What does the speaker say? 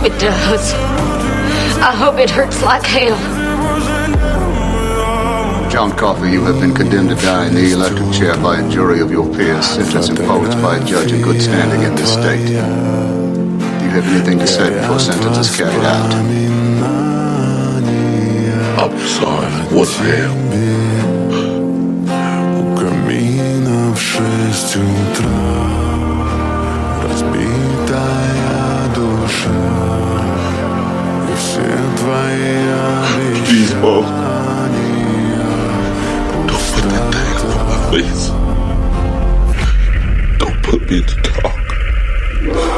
it does. I hope it hurts like hell. John Coffey, you have been condemned to die in the electric chair by a jury of your peers, sentence imposed by a judge in good standing in this state. Do you have anything to say before sentence is carried out? I'm sorry for what I am. У камина в 6 утра разбитая душа, и все твои Please, Mom. обещания. Don't put that thing over my face. Don't put me in the dark.